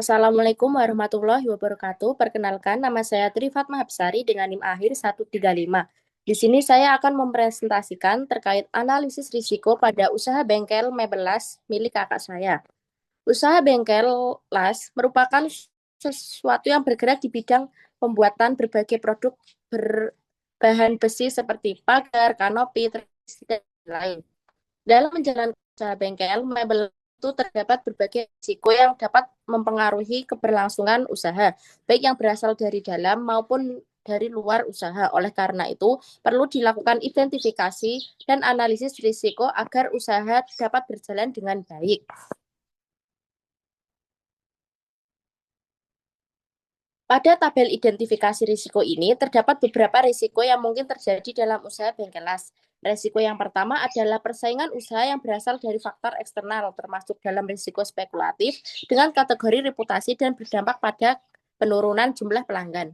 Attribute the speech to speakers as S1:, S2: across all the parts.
S1: Assalamualaikum warahmatullahi wabarakatuh. Perkenalkan, nama saya Tri Fatma Hapsari dengan NIM akhir 135. Di sini saya akan mempresentasikan terkait analisis risiko pada usaha bengkel mebel las milik kakak saya. Usaha bengkel las merupakan sesuatu yang bergerak di bidang pembuatan berbagai produk berbahan besi seperti pagar, kanopi, televisi, dan lain. Dalam menjalankan usaha bengkel mebel itu terdapat berbagai risiko yang dapat mempengaruhi keberlangsungan usaha, baik yang berasal dari dalam maupun dari luar usaha. Oleh karena itu, perlu dilakukan identifikasi dan analisis risiko agar usaha dapat berjalan dengan baik. Pada tabel identifikasi risiko ini, terdapat beberapa risiko yang mungkin terjadi dalam usaha bengkel las. Risiko yang pertama adalah persaingan usaha yang berasal dari faktor eksternal, termasuk dalam risiko spekulatif, dengan kategori reputasi dan berdampak pada penurunan jumlah pelanggan.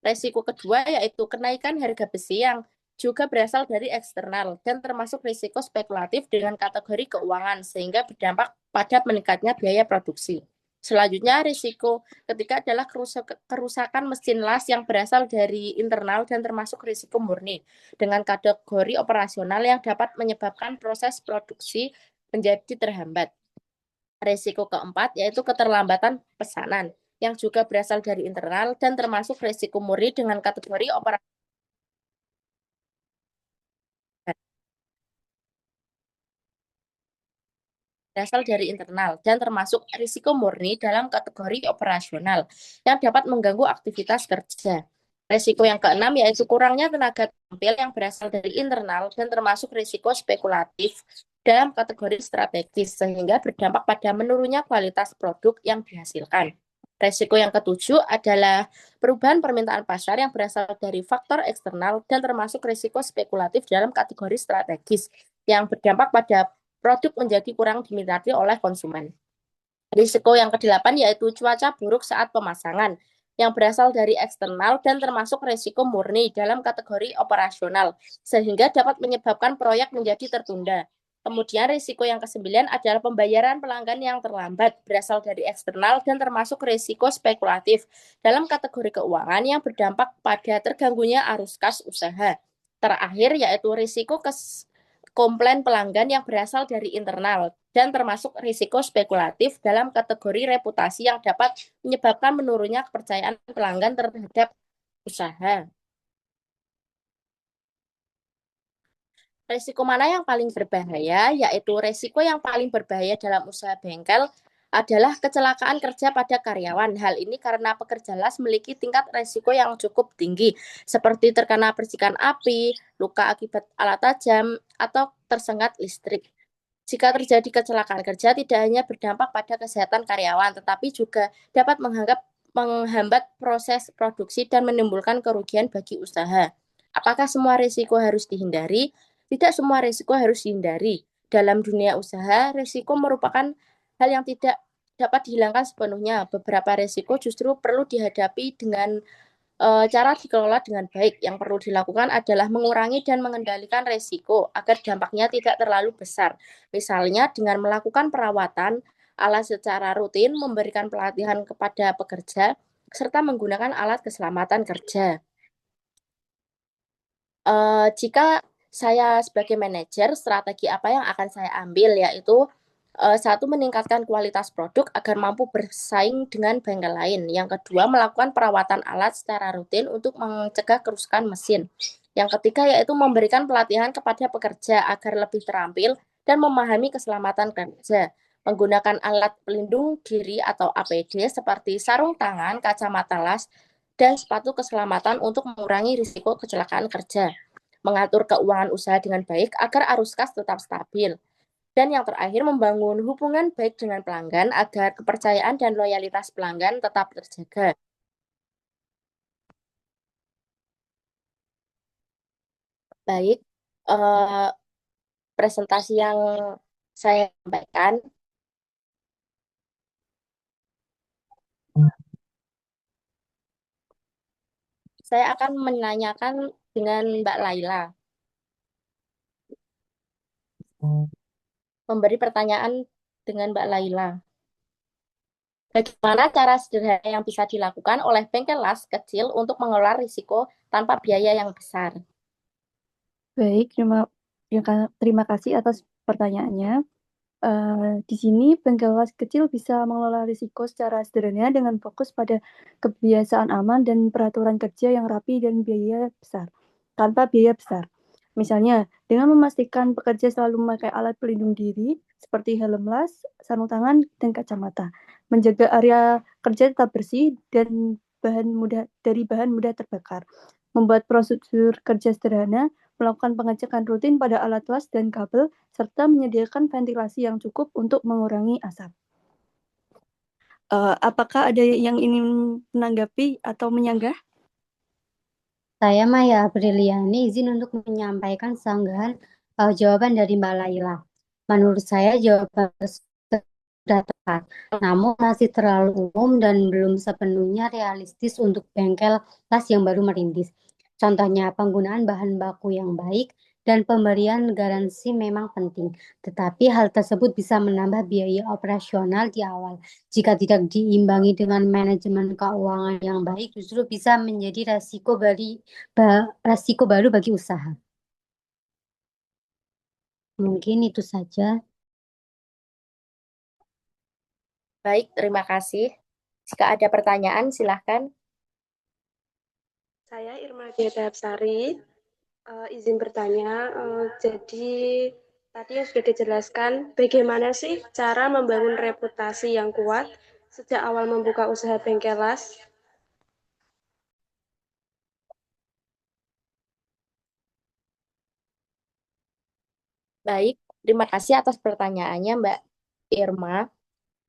S1: Risiko kedua yaitu kenaikan harga besi yang juga berasal dari eksternal dan termasuk risiko spekulatif dengan kategori keuangan, sehingga berdampak pada meningkatnya biaya produksi. Selanjutnya, risiko ketiga adalah kerusakan mesin las yang berasal dari internal dan termasuk risiko murni dengan kategori operasional yang dapat menyebabkan proses produksi menjadi terhambat. Risiko keempat yaitu keterlambatan pesanan yang juga berasal dari internal dan termasuk risiko murni dengan kategori operasional berasal dari internal dan termasuk risiko murni dalam kategori operasional yang dapat mengganggu aktivitas kerja. Risiko yang keenam yaitu kurangnya tenaga tampil yang berasal dari internal dan termasuk risiko spekulatif dalam kategori strategis sehingga berdampak pada menurunnya kualitas produk yang dihasilkan. Risiko yang ketujuh adalah perubahan permintaan pasar yang berasal dari faktor eksternal dan termasuk risiko spekulatif dalam kategori strategis yang berdampak pada produk menjadi kurang diminati oleh konsumen. Risiko yang kedelapan yaitu cuaca buruk saat pemasangan yang berasal dari eksternal dan termasuk risiko murni dalam kategori operasional sehingga dapat menyebabkan proyek menjadi tertunda. Kemudian risiko yang kesembilan adalah pembayaran pelanggan yang terlambat berasal dari eksternal dan termasuk risiko spekulatif dalam kategori keuangan yang berdampak pada terganggunya arus kas usaha. Terakhir yaitu risiko komplain pelanggan yang berasal dari internal dan termasuk risiko spekulatif dalam kategori reputasi yang dapat menyebabkan menurunnya kepercayaan pelanggan terhadap usaha. Risiko mana yang paling berbahaya? Yaitu risiko yang paling berbahaya dalam usaha bengkel adalah kecelakaan kerja pada karyawan. Hal ini karena pekerja las memiliki tingkat risiko yang cukup tinggi, seperti terkena percikan api, luka akibat alat tajam, atau tersengat listrik. Jika terjadi kecelakaan kerja, tidak hanya berdampak pada kesehatan karyawan, tetapi juga dapat menghambat proses produksi dan menimbulkan kerugian bagi usaha. Apakah semua risiko harus dihindari? Tidak semua risiko harus dihindari. Dalam dunia usaha, risiko merupakan hal yang tidak dapat dihilangkan sepenuhnya. Beberapa risiko justru perlu dihadapi dengan cara dikelola dengan baik. Yang perlu dilakukan adalah mengurangi dan mengendalikan risiko agar dampaknya tidak terlalu besar. Misalnya dengan melakukan perawatan alat secara rutin, memberikan pelatihan kepada pekerja, serta menggunakan alat keselamatan kerja. Jika saya sebagai manajer, strategi apa yang akan saya ambil yaitu satu, meningkatkan kualitas produk agar mampu bersaing dengan bengkel lain. Yang kedua, melakukan perawatan alat secara rutin untuk mencegah kerusakan mesin. Yang ketiga, yaitu memberikan pelatihan kepada pekerja agar lebih terampil dan memahami keselamatan kerja. Menggunakan alat pelindung diri atau APD seperti sarung tangan, kacamata las, dan sepatu keselamatan untuk mengurangi risiko kecelakaan kerja. Mengatur keuangan usaha dengan baik agar arus kas tetap stabil. Dan yang terakhir, membangun hubungan baik dengan pelanggan agar kepercayaan dan loyalitas pelanggan tetap terjaga. Baik, eh, presentasi yang saya sampaikan, saya akan menanyakan dengan Mbak Laila, memberi pertanyaan dengan Mbak Laila. Bagaimana cara sederhana yang bisa dilakukan oleh bengkel las kecil untuk mengelola risiko tanpa biaya yang besar?
S2: Baik, terima kasih atas pertanyaannya. Di sini bengkel las kecil bisa mengelola risiko secara sederhana dengan fokus pada kebiasaan aman dan peraturan kerja yang rapi dan tanpa biaya besar. Misalnya, dengan memastikan pekerja selalu memakai alat pelindung diri seperti helm las, sarung tangan, dan kacamata, menjaga area kerja tetap bersih dan bahan mudah terbakar, membuat prosedur kerja sederhana, melakukan pengecekan rutin pada alat las dan kabel, serta menyediakan ventilasi yang cukup untuk mengurangi asap. Apakah ada yang ingin menanggapi atau menyanggah?
S3: Saya Maya Apriliani izin untuk menyampaikan sanggahan jawaban dari Mbak Laila. Menurut saya jawaban sudah tepat, namun masih terlalu umum dan belum sepenuhnya realistis untuk bengkel las yang baru merintis. Contohnya penggunaan bahan baku yang baik dan pemberian garansi memang penting, tetapi hal tersebut bisa menambah biaya operasional di awal. Jika tidak diimbangi dengan manajemen keuangan yang baik, justru bisa menjadi resiko baru bagi usaha. Mungkin itu saja.
S1: Baik, terima kasih. Jika ada pertanyaan, silahkan.
S4: Saya Irma Diana Hapsari, izin bertanya. Jadi tadi yang sudah dijelaskan, bagaimana sih cara membangun reputasi yang kuat sejak awal membuka usaha bengkel las?
S1: Baik, terima kasih atas pertanyaannya, Mbak Irma.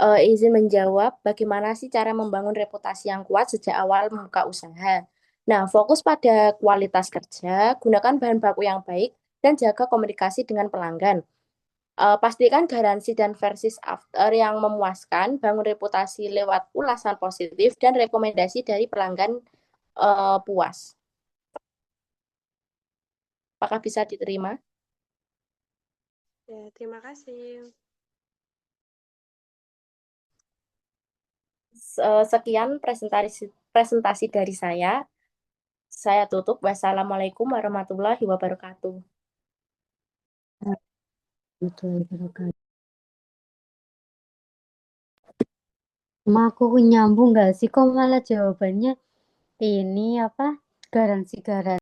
S1: Izin menjawab, bagaimana sih cara membangun reputasi yang kuat sejak awal membuka usaha? Nah, fokus pada kualitas kerja, gunakan bahan baku yang baik, dan jaga komunikasi dengan pelanggan. Pastikan garansi dan versi after yang memuaskan, bangun reputasi lewat ulasan positif, dan rekomendasi dari pelanggan puas. Apakah bisa diterima?
S4: Ya, terima kasih.
S1: Sekian presentasi dari saya. Saya tutup. Wassalamualaikum warahmatullahi wabarakatuh.
S3: Betul, betul. Emang aku nyambung nggak sih? Kok malah jawabannya ini apa? Garansi-garansi.